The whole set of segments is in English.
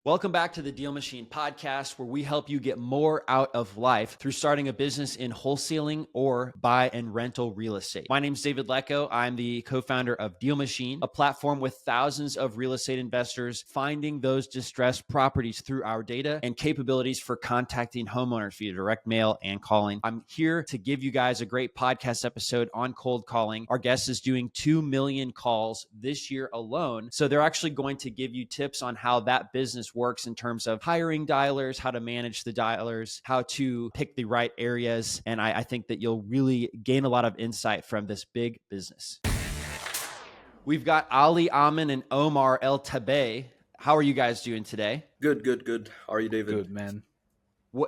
Welcome back to the DealMachine podcast, where we help you get more out of life through starting a business in wholesaling or buy and rental real estate. My name is David Lecko. I'm the co-founder of DealMachine, a platform with thousands of real estate investors finding those distressed properties through our data and capabilities for contacting homeowners via direct mail and calling. I'm here to give you guys a great podcast episode on cold calling. Our guest is doing 2 million calls this year alone. So they're actually going to give you tips on how that business works in terms of hiring dialers, how to manage the dialers, how to pick the right areas. And I think that you'll really gain a lot of insight from this big business. We've got Ali, Amin, and Omar Eltabei. How are you guys doing today? Good. How are you, David? Good, man.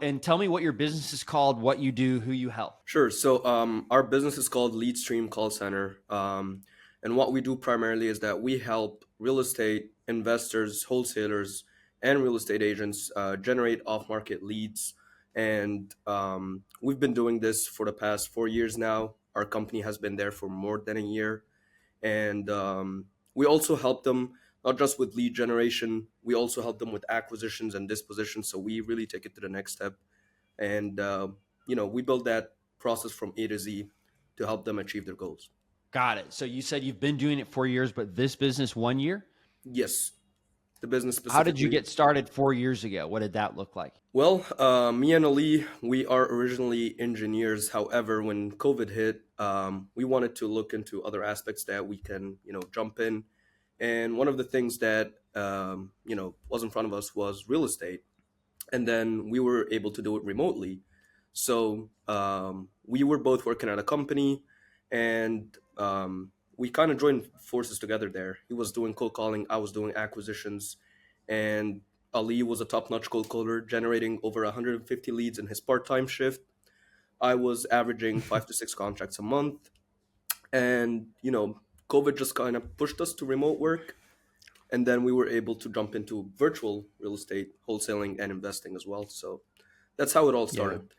And tell me what your business is called, what you do, who you help. Sure. So our business is called Lead Stream Call Center. And what we do primarily is that we help real estate investors, wholesalers, and real estate agents generate off-market leads. And we've been doing this for the past 4 years now. Our company has been there for more than a year. And we also help them not just with lead generation, we also help them with acquisitions and dispositions. So we really take it to the next step. And, we build that process from A to Z to help them achieve their goals. Got it. So you said you've been doing it 4 years, but this business 1 year? Yes, the business specifically. How did you get started 4 years ago? What did that look like? Well, me and Ali, we are originally engineers. However, when COVID hit, we wanted to look into other aspects that we can, jump in. And one of the things that, was in front of us was real estate. And then we were able to do it remotely. So we were both working at a company, and we kind of joined forces together there. He was doing cold calling, I was doing acquisitions, and Ali was a top-notch cold caller, generating over 150 leads in his part-time shift. I was averaging 5 to 6 contracts a month. And, COVID just kind of pushed us to remote work. And then we were able to jump into virtual real estate, wholesaling, and investing as well. So that's how it all started.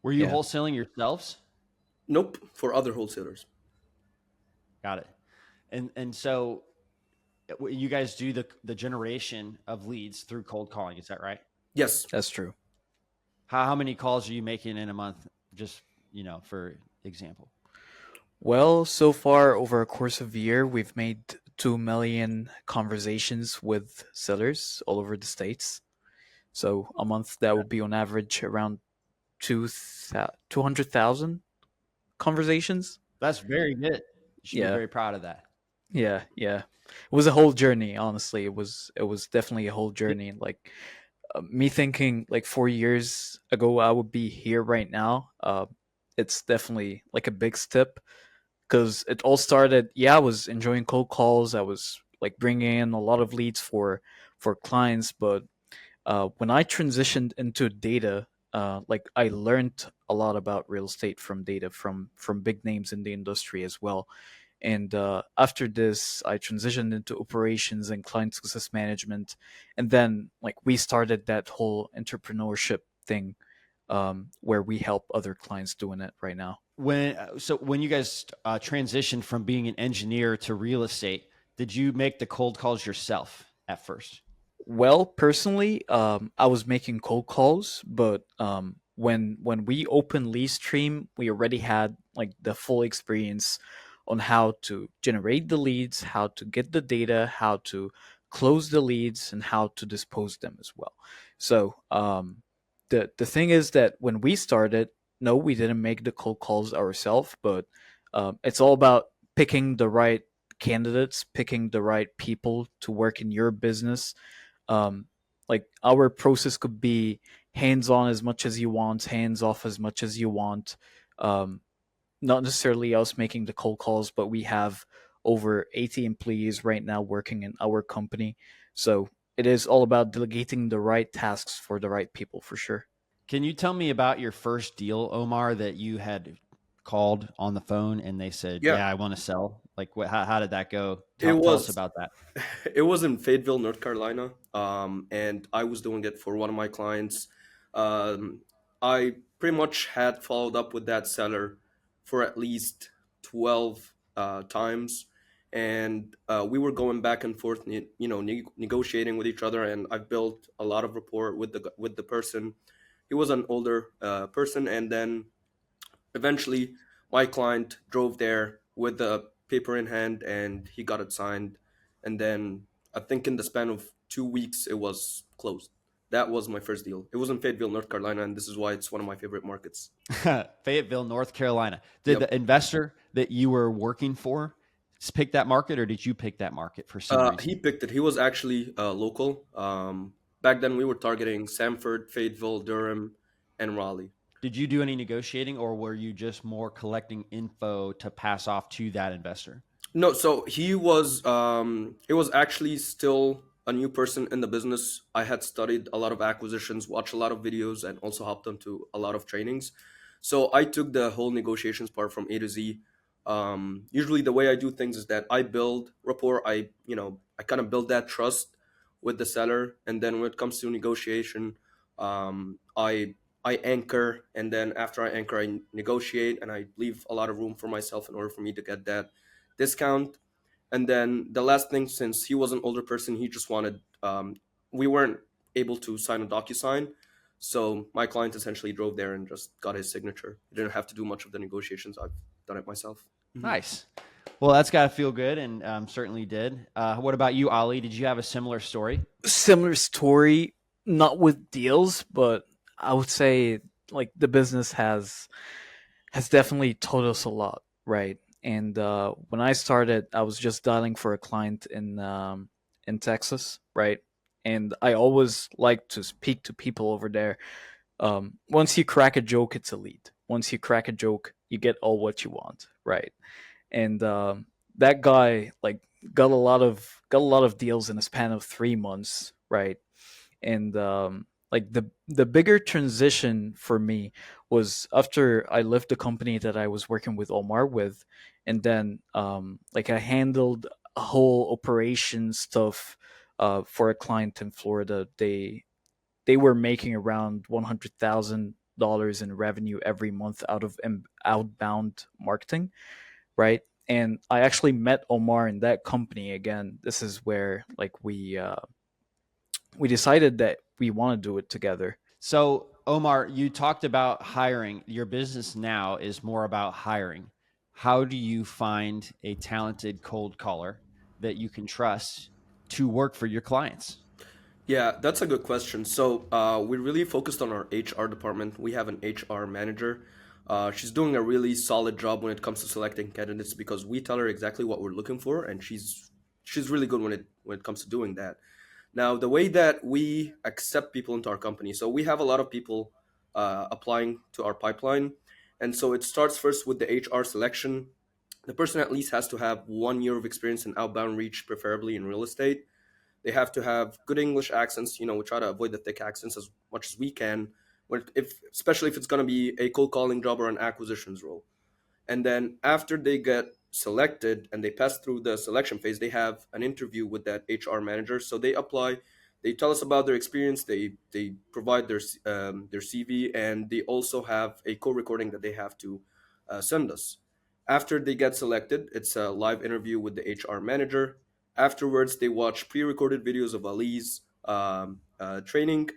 Were you Yeah. wholesaling yourselves? Nope, for other wholesalers. Got it. And so you guys do the generation of leads through cold calling. Is that right? Yes. That's true. How many calls are you making in a month? Just, for example. Well, so far over a course of a year, we've made 2 million conversations with sellers all over the States. So a month that would be on average around 200,000 conversations. That's very good. You should be very proud of that. Yeah. It was a whole journey, honestly. It was definitely a whole journey. Like me thinking like 4 years ago I would be here right now. It's definitely like a big step. Because it all started, I was enjoying cold calls. I was like bringing in a lot of leads for clients. But when I transitioned into data, like I learned a lot about real estate from data from big names in the industry as well. And after this, I transitioned into operations and client success management. And then like we started that whole entrepreneurship thing where we help other clients doing it right now. When you guys transitioned from being an engineer to real estate, did you make the cold calls yourself at first? Well, personally, I was making cold calls, but when we opened Lead Stream, we already had like the full experience on how to generate the leads, how to get the data, how to close the leads, and how to dispose them as well. So the thing is that when we started, no, we didn't make the cold calls ourselves, but it's all about picking the right candidates, picking the right people to work in your business. Like our process could be hands on as much as you want, hands off as much as you want. Not necessarily us making the cold calls, but we have over 80 employees right now working in our company. So it is all about delegating the right tasks for the right people for sure. Can you tell me about your first deal, Omar, that you had called on the phone and they said, Yeah. I want to sell? Like, how did that go? It Tell was- us about that. It was in Fayetteville, North Carolina, and I was doing it for one of my clients. I pretty much had followed up with that seller for at least 12 times, and we were going back and forth, negotiating with each other, and I've built a lot of rapport with the person. He was an older person, and then eventually my client drove there with the paper in hand, and he got it signed, and then I think in the span of 2 weeks it was closed. That was my first deal. It was in Fayetteville, North Carolina, and this is why it's one of my favorite markets. Fayetteville, North Carolina. Did Yep. the investor that you were working for pick that market, or did you pick that market for some He reason? picked it. He was actually local. Back then, we were targeting Sanford, Fayetteville, Durham, and Raleigh. Did you do any negotiating, or were you just more collecting info to pass off to that investor? No, so he was actually still a new person in the business. I had studied a lot of acquisitions, watched a lot of videos, and also helped them to a lot of trainings. So I took the whole negotiations part from A to Z. Usually the way I do things is that I build rapport. I kind of build that trust with the seller, and then when it comes to negotiation, I anchor, and then after I anchor, I negotiate, and I leave a lot of room for myself in order for me to get that discount. And then the last thing, since he was an older person, he just wanted, we weren't able to sign a DocuSign. So my client essentially drove there and just got his signature. He didn't have to do much of the negotiations. I've done it myself. Mhm. Nice. Well, that's got to feel good, and certainly did. What about you, Ali? Did you have a similar story? Similar story, not with deals, but I would say like the business has definitely taught us a lot, right? And when I started, I was just dialing for a client in Texas, right? And I always like to speak to people over there. Once you crack a joke, it's a lead. Once you crack a joke, you get all what you want, right? And that guy like got a lot of deals in a span of 3 months, right? And like the bigger transition for me was after I left the company that I was working with Omar with, and then like I handled a whole operation stuff for a client in Florida. They were making around $100,000 in revenue every month out of outbound marketing, right? And I actually met Omar in that company again. This is where like we decided that we want to do it together. So, Omar, you talked about hiring. Your business now is more about hiring. How do you find a talented cold caller that you can trust to work for your clients? Yeah, that's a good question. So we really focused on our HR department. We have an HR manager. She's doing a really solid job when it comes to selecting candidates because we tell her exactly what we're looking for, and she's really good when it comes to doing that. Now, the way that we accept people into our company, so we have a lot of people applying to our pipeline, and so it starts first with the HR selection. The person at least has to have 1 year of experience in outbound reach, preferably in real estate. They have to have good English accents. We try to avoid the thick accents as much as we can, especially if it's going to be a cold calling job or an acquisitions role. And then after they get selected and they pass through the selection phase, they have an interview with that HR manager. So they apply, they tell us about their experience, they provide their CV, and they also have a co-recording that they have to send us. After they get selected, it's a live interview with the HR manager. Afterwards, they watch pre-recorded videos of Ali's training,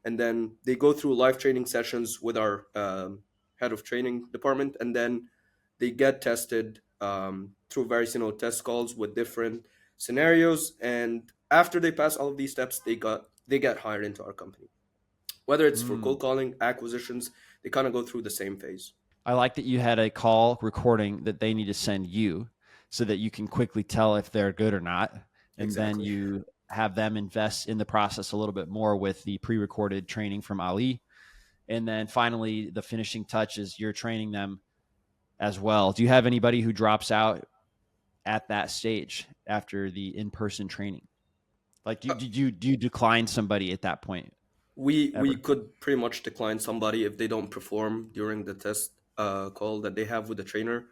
and then they go through live training sessions with our head of training department, and then they get tested through various test calls with different scenarios. And after they pass all of these steps, they get hired into our company. Whether it's for Mm. cold calling, acquisitions, they kind of go through the same phase. I like that you had a call recording that they need to send you so that you can quickly tell if they're good or not. And then Exactly. you have them invest in the process a little bit more with the pre recorded training from Ali. And then finally, the finishing touch is you're training them as well. Do you have anybody who drops out at that stage after the in person training? Like, do you decline somebody at that point We ever? could pretty much decline somebody if they don't perform during the test call that they have with the trainer.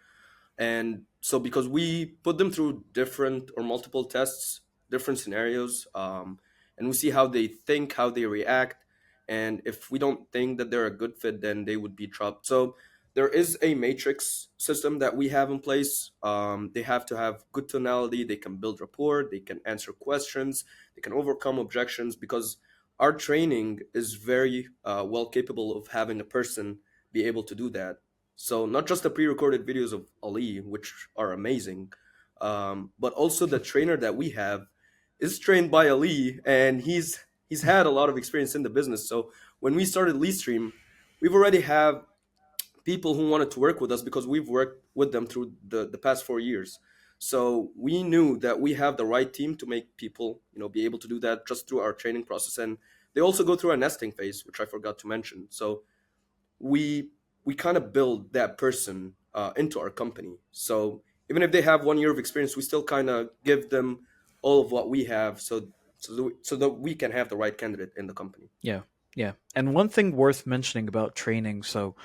And so because we put them through different or multiple tests, different scenarios, and we see how they think, how they react, and if we don't think that they're a good fit, then they would be dropped. So there is a matrix system that we have in place. They have to have good tonality. They can build rapport. They can answer questions. They can overcome objections, because our training is very well capable of having a person be able to do that. So not just the pre-recorded videos of Ali, which are amazing, but also the trainer that we have is trained by Ali, and he's had a lot of experience in the business. So when we started Leadstream, we've already have people who wanted to work with us because we've worked with them through the past 4 years. So we knew that we have the right team to make people, be able to do that just through our training process. And they also go through a nesting phase, which I forgot to mention. So we we kind of build that person into our company. So even if they have 1 year of experience, we still kind of give them all of what we have, so that we can have the right candidate in the company. Yeah, yeah. And one thing worth mentioning about training, so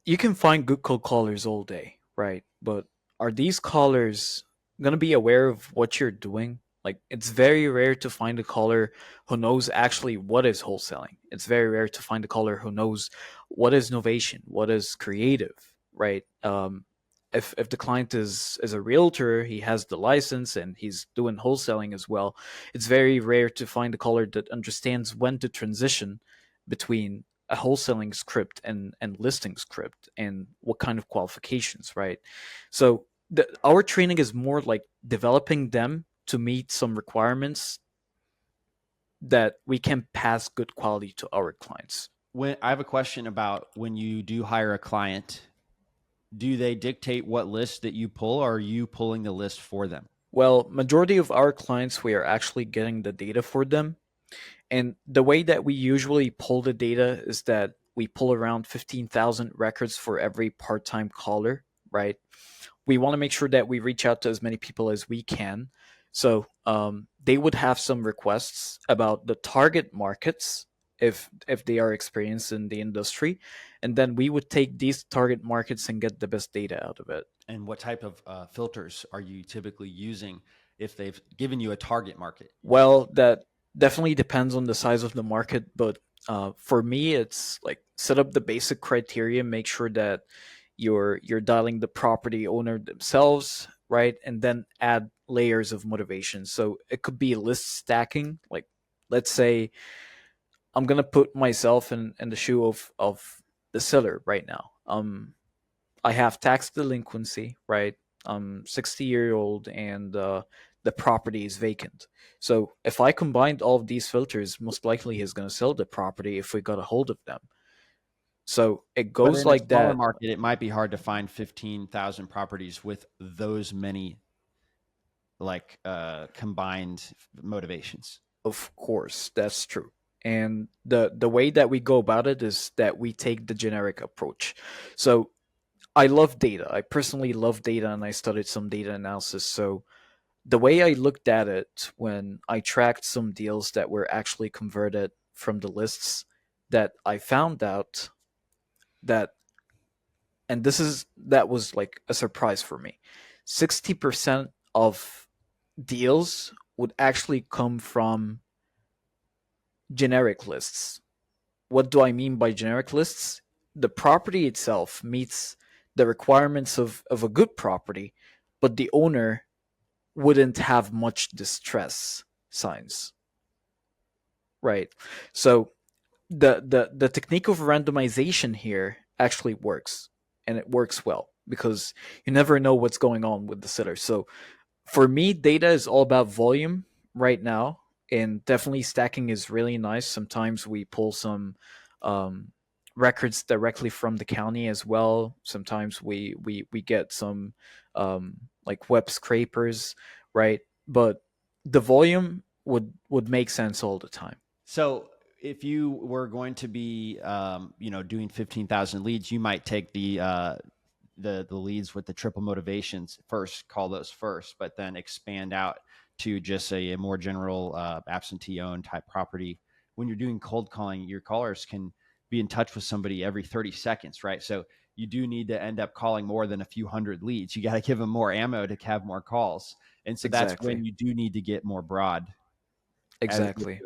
you can find good cold callers all day, right? But are these callers going to be aware of what you're doing? Like, it's very rare to find a caller who knows actually what is wholesaling. It's very rare to find a caller who knows what is novation, what is creative, right? If the client is a realtor, he has the license and he's doing wholesaling as well. It's very rare to find a caller that understands when to transition between a wholesaling script and listing script and what kind of qualifications, right? So our training is more like developing them to meet some requirements that we can pass good quality to our clients. When I have a question about when you do hire a client, do they dictate what list that you pull, or are you pulling the list for them? Well, majority of our clients, we are actually getting the data for them. And the way that we usually pull the data is that we pull around 15,000 records for every part-time caller, right? We want to make sure that we reach out to as many people as we can. So they would have some requests about the target markets if they are experienced in the industry, and then we would take these target markets and get the best data out of it. And what type of filters are you typically using if they've given you a target market? Well, that definitely depends on the size of the market, but for me, it's like set up the basic criteria, make sure that you're dialing the property owner themselves, right, and then add layers of motivation. So it could be list stacking. Like, let's say I'm gonna put myself in the shoe of the seller right now. I have tax delinquency, right? I'm 60-year-old and the property is vacant. So if I combined all of these filters, most likely he's going to sell the property if we got a hold of them. So it But goes in a like smaller that. market, it might be hard to find 15,000 properties with those many combined motivations. Of course, that's true. And the way that we go about it is that we take the generic approach. So I love data. I personally love data, and I studied some data analysis. So the way I looked at it when I tracked some deals that were actually converted from the lists, that I found out that, and that was like a surprise for me, 60% of deals would actually come from generic lists. What do I mean by generic lists? The property itself meets the requirements of a good property, but the owner wouldn't have much distress signs. Right. So the technique of randomization here actually works, and it works well because you never know what's going on with the sitter. So for me, data is all about volume right now, and definitely stacking is really nice. Sometimes we pull some records directly from the county as well. Sometimes we get some like web scrapers, right? But the volume would make sense all the time. So if you were going to be, doing 15,000 leads, you might take the leads with the triple motivations first, call those first, but then expand out to just a more general absentee owned type property. When you're doing cold calling, your callers can be in touch with somebody every 30 seconds, right? So you do need to end up calling more than a few hundred leads. You got to give them more ammo to have more calls. And so that's Exactly. when you do need to get more broad. Exactly.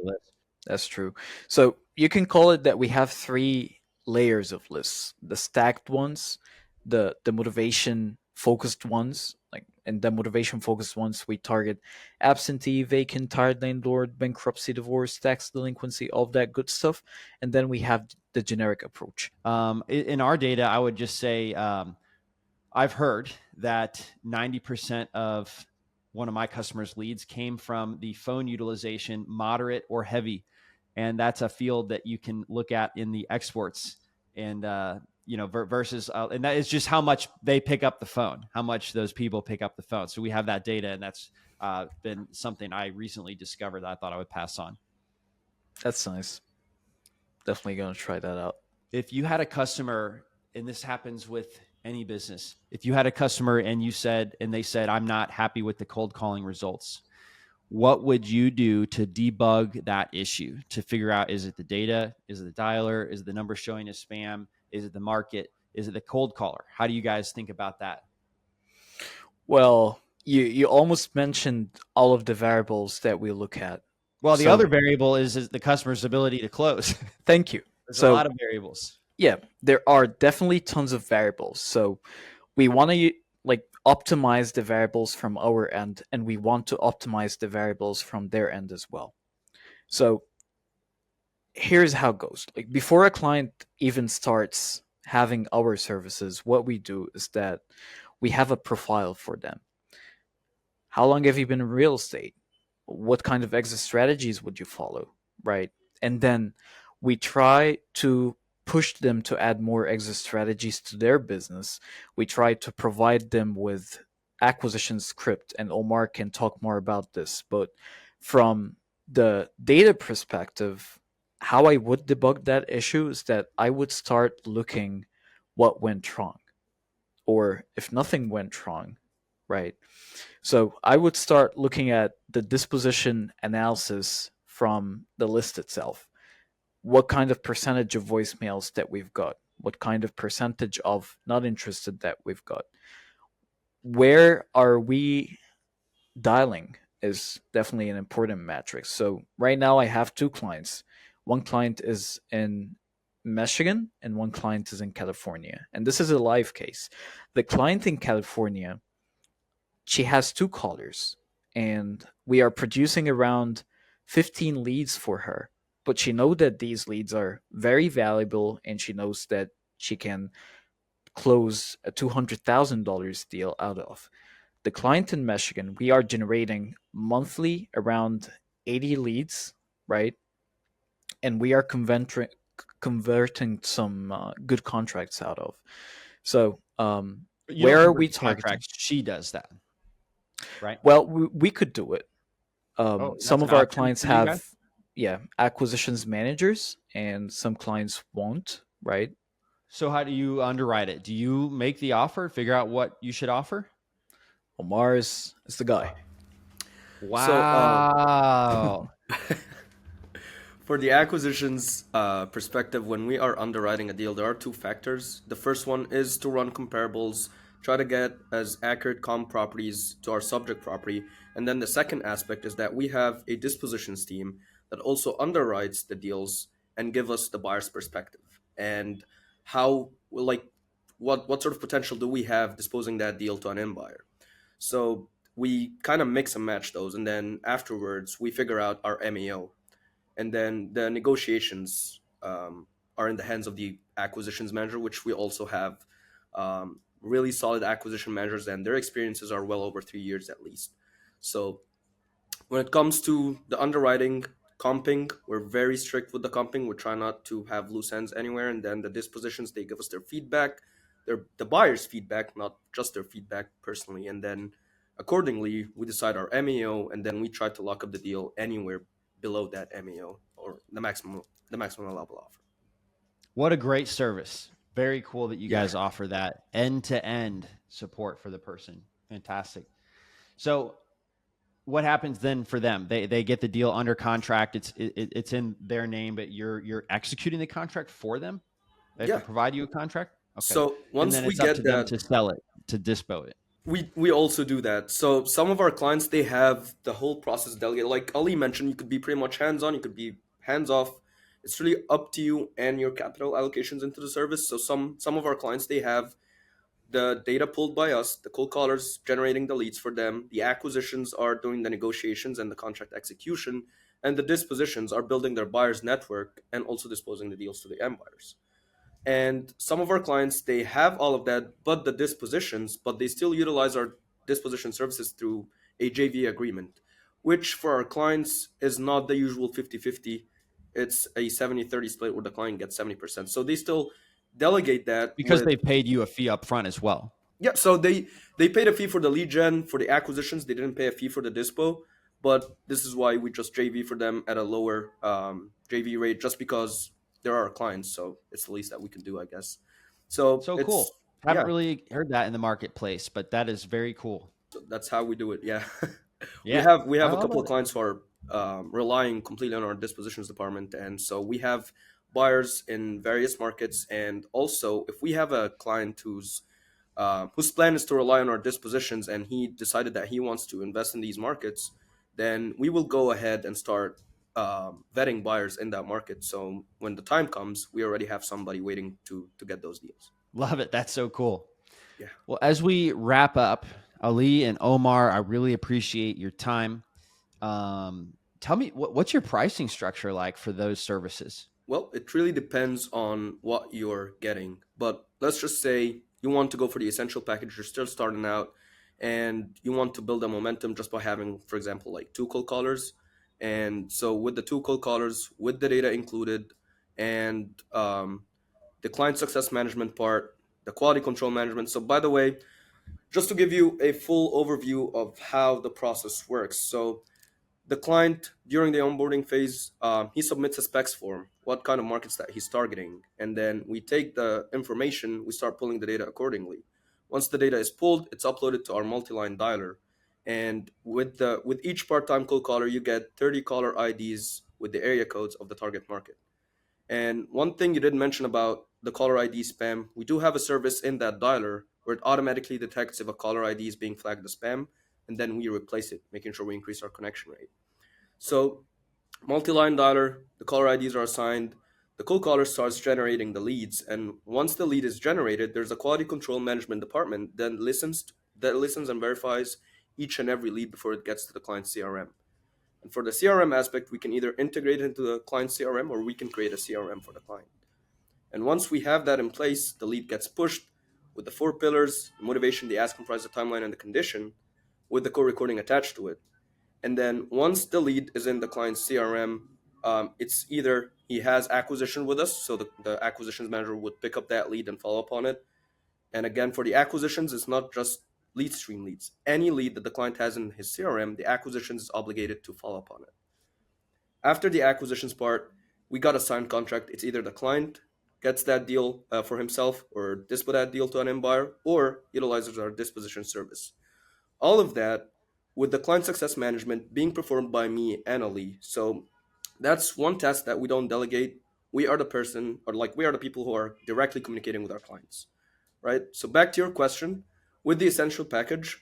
That's true. So you can call it that we have three layers of lists: the stacked ones, the motivation focused ones. Like in the motivation focused ones, we target absentee, vacant, tired landlord, bankruptcy, divorce, tax delinquency, all of that good stuff. And then we have the generic approach. In our data, I would just say I've heard that 90% of one of my customers' leads came from the phone utilization, moderate or heavy. And that's a field that you can look at in the exports and, versus, and that is just how much they pick up the phone, how much those people pick up the phone. So we have that data, and that's been something I recently discovered that I thought I would pass on. That's nice. Definitely going to try that out. If you had a customer, and this happens with any business, if you had a customer and they said, I'm not happy with the cold calling results, what would you do to debug that issue, to figure out, is it the data? Is it the dialer? Is it the number showing as spam? Is it the market? Is it the cold caller? How do you guys think about that? Well, you almost mentioned all of the variables that we look at. Well, the other variable is the customer's ability to close. Thank you. There's a lot of variables. Yeah, there are definitely tons of variables. So we want to optimize the variables from our end, and we want to optimize the variables from their end as well. So here's how it goes. Like before a client even starts having our services, what we do is that we have a profile for them. How long have you been in real estate? What kind of exit strategies would you follow, right? And then we try to push them to add more exit strategies to their business. We try to provide them with acquisition script, and Omar can talk more about this. But from the data perspective, how I would debug that issue is that I would start looking what went wrong, or if nothing went wrong, right? So I would start looking at the disposition analysis from the list itself. What kind of percentage of voicemails that we've got? What kind of percentage of not interested that we've got? Where are we dialing is definitely an important metric. So right now I have 2 clients. One client is in Michigan and one client is in California. And this is a live case. The client in California, she has 2 callers, and we are producing around 15 leads for her. But she knows that these leads are very valuable, and she knows that she can close a $200,000 deal out of. The client in Michigan, we are generating monthly around 80 leads, right? And we are converting some good contracts out of. So where are we targeting? She does that, right? Well, we could do it. Some of our clients have acquisitions managers, and some clients won't, right? So how do you underwrite it? Do you make the offer, figure out what you should offer? Omar is the guy. Wow. So, for the acquisitions perspective, when we are underwriting a deal, there are 2 factors. The first one is to run comparables, try to get as accurate comp properties to our subject property. And then the second aspect is that we have a dispositions team that also underwrites the deals and give us the buyer's perspective and how, what sort of potential do we have disposing that deal to an end buyer. So we kind of mix and match those, and then afterwards we figure out our MEO, and then the negotiations are in the hands of the acquisitions manager, which we also have really solid acquisition managers, and their experiences are well over 3 years at least. So when it comes to the underwriting, comping, we're very strict with the comping. We try not to have loose ends anywhere. And then the dispositions, they give us their feedback, the buyer's feedback, not just their feedback personally. And then accordingly, we decide our MEO, and then we try to lock up the deal anywhere below that MEO or the maximum level offer. What a great service. Very cool that you guys offer that end-to-end support for the person. Fantastic. So what happens then for them? They get the deal under contract. It's in their name, but you're executing the contract for them. They have to provide you a contract. Okay. So once we get them to sell it, to dispo it. We also do that. So some of our clients, they have the whole process delegated. Like Ali mentioned, you could be pretty much hands-on, you could be hands-off. It's really up to you and your capital allocations into the service. So some of our clients, they have the data pulled by us, the cold callers generating the leads for them, the acquisitions are doing the negotiations and the contract execution, and the dispositions are building their buyers network and also disposing the deals to the end buyers. And some of our clients, they have all of that but the dispositions, but they still utilize our disposition services through a JV agreement, which for our clients is not the usual 50-50. It's a 70-30 split where the client gets 70%. So they still delegate that Because with, they paid you a fee up front as well. yeah, so they paid a fee for the lead gen, for the acquisitions. They didn't pay a fee for the dispo, but this is why we just JV for them at a lower JV rate, just because they're our clients. So it's the least that we can do, I guess. So So it's, cool. Haven't yeah, really heard that in the marketplace, but that is very cool. that's how we do it. Yeah, Yeah. we have I a couple love of it. clients who are relying completely on our dispositions department, and so we have buyers in various markets. And also, if we have a client whose plan is to rely on our dispositions and he decided that he wants to invest in these markets, then we will go ahead and start vetting buyers in that market. So when the time comes, we already have somebody waiting to get those deals. Love it. That's so cool. Yeah. Well, as we wrap up, Ali and Omar, I really appreciate your time. Tell me, what's your pricing structure like for those services? Well, it really depends on what you're getting. But let's just say you want to go for the essential package, you're still starting out, and you want to build a momentum just by having, for example, like two cold callers. And so with the two cold callers, with the data included, and the client success management part, the quality control management. So, by the way, just to give you a full overview of how the process works. So, the client during the onboarding phase, he submits a specs form, what kind of markets that he's targeting, and then we take the information, we start pulling the data accordingly. Once the data is pulled, it's uploaded to our multi-line dialer, and with each part-time cold caller, you get 30 caller IDs with the area codes of the target market. And one thing you didn't mention about the caller ID spam, we do have a service in that dialer where it automatically detects if a caller ID is being flagged as spam, and then we replace it, making sure we increase our connection rate. So, multi-line dialer, the caller IDs are assigned, the cold caller starts generating the leads, and once the lead is generated, there's a quality control management department that listens and verifies each and every lead before it gets to the client CRM. And for the CRM aspect, we can either integrate it into the client CRM or we can create a CRM for the client. And once we have that in place, the lead gets pushed with the 4 pillars: the motivation, the asking price, the timeline, and the condition, with the co-recording attached to it. And then once the lead is in the client's CRM, it's either he has acquisition with us, so the acquisitions manager would pick up that lead and follow up on it. And again, for the acquisitions, it's not just lead stream leads. Any lead that the client has in his CRM, the acquisitions is obligated to follow up on it. After the acquisitions part, we got a signed contract. It's either the client gets that deal for himself or dispo that deal to an end buyer or utilizes our disposition service. All of that with the client success management being performed by me and Ali. So that's one task that we don't delegate. We are the person, or like we are the people who are directly communicating with our clients, right? So back to your question, with the essential package,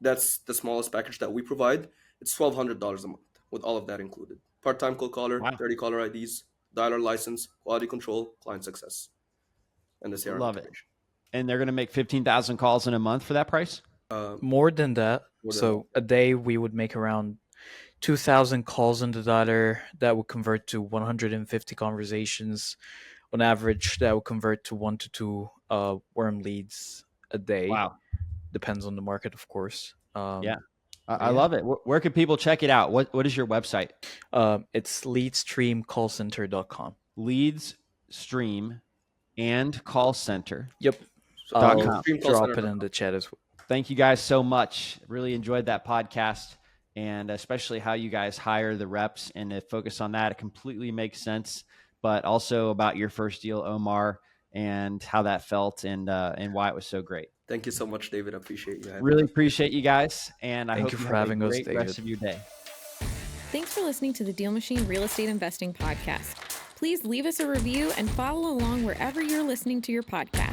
that's the smallest package that we provide. It's $1,200 a month with all of that included. Part-time cold caller, Wow. 30 caller IDs, dialer license, quality control, client success, and the CRM Love it. integration. And they're going to make 15,000 calls in a month for that price? More than that. More than So a day we would make around 2,000 calls in the dialer. That would convert to 150 conversations. On average, that would convert to 1 to 2 warm leads a day. Wow. Depends on the market, of course. Yeah. I love it. Where can people check it out? What is your website? It's leadstreamcallcenter.com. Leads, stream, and call center. Yep. .com. I'll drop it in the chat as well. Thank you guys so much. Really enjoyed that podcast, and especially how you guys hire the reps and to focus on that. It completely makes sense, but also about your first deal, Omar, and how that felt and why it was so great. Thank you so much, David. I appreciate you. Really appreciate you guys, and I Thank hope you you for have having a us, great David. rest of your day. Thanks for listening to the DealMachine Real Estate Investing Podcast. Please leave us a review and follow along wherever you're listening to your podcast.